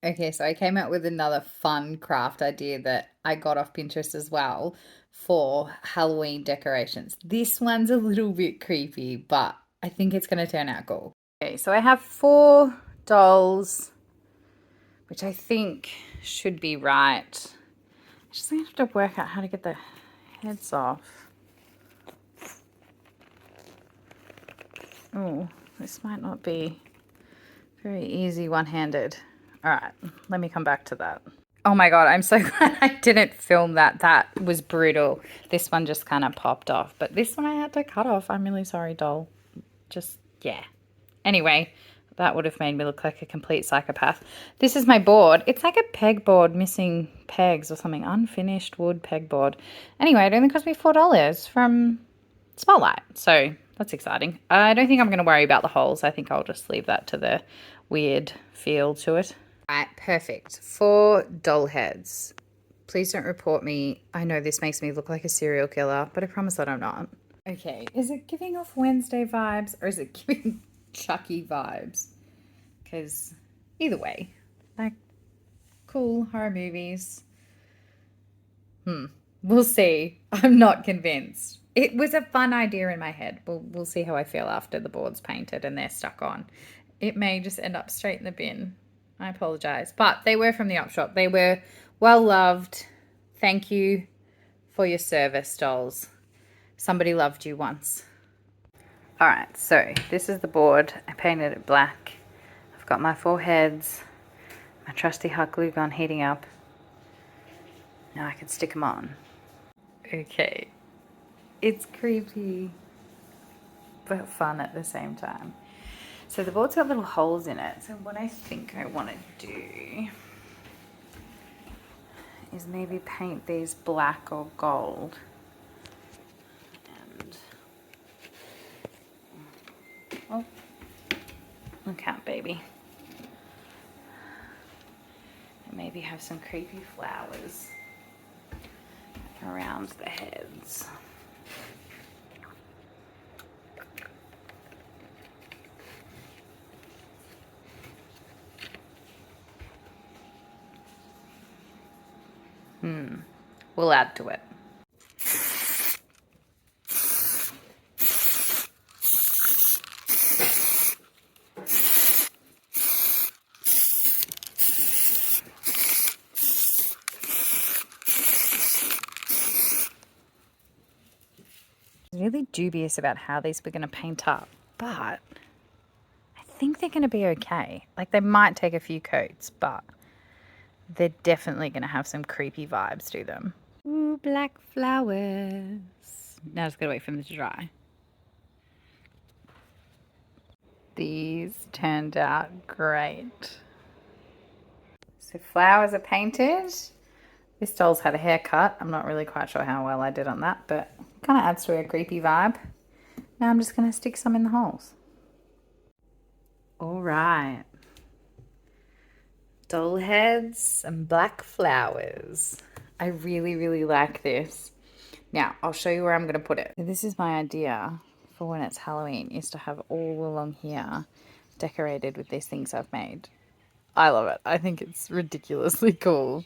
Okay, so I came up with another fun craft idea that I got off Pinterest as well for Halloween decorations. This one's a little bit creepy, but I think it's going to turn out cool. Okay, so I have 4 dolls, which I think should be right. I just have to work out how to get the heads off. Oh, this might not be very easy one-handed. All right, let me come back to that. Oh my God, I'm so glad I didn't film that. That was brutal. This one just kind of popped off, but this one I had to cut off. I'm really sorry, doll. Just, yeah. Anyway, that would have made me look like a complete psychopath. This is my board. It's like a pegboard missing pegs or something. Unfinished wood pegboard. Anyway, it only cost me $4 from Spotlight. So that's exciting. I don't think I'm going to worry about the holes. I think I'll just leave that to the weird feel to it. Right, perfect. 4 doll heads. Please don't report me. I know this makes me look like a serial killer, but I promise that I'm not. Okay, is it giving off Wednesday vibes or is it giving Chucky vibes? Because either way, like cool horror movies. We'll see. I'm not convinced. It was a fun idea in my head. We'll see how I feel after the board's painted and they're stuck on. It may just end up straight in the bin. I apologize. But they were from the op shop. They were well loved. Thank you for your service, dolls. Somebody loved you once. All right, so this is the board. I painted it black. I've got my 4 heads, my trusty hot glue gun heating up. Now I can stick them on. Okay, it's creepy, but fun at the same time. So the board's got little holes in it. So what I think I want to do is maybe paint these black or gold. And, oh, look out, baby. And maybe have some creepy flowers around the heads. We'll add to it. Really dubious about how these were going to paint up, but I think they're going to be okay. Like they might take a few coats, but they're definitely going to have some creepy vibes to them. Ooh, black flowers. Now just got to wait for them to dry. These turned out great. So flowers are painted. This doll's had a haircut. I'm not really quite sure how well I did on that, but kind of adds to a creepy vibe. Now I'm just going to stick some in the holes. All right. Doll heads and black flowers. I really, really like this. Now, I'll show you where I'm going to put it. This is my idea for when it's Halloween, is to have all along here decorated with these things I've made. I love it. I think it's ridiculously cool.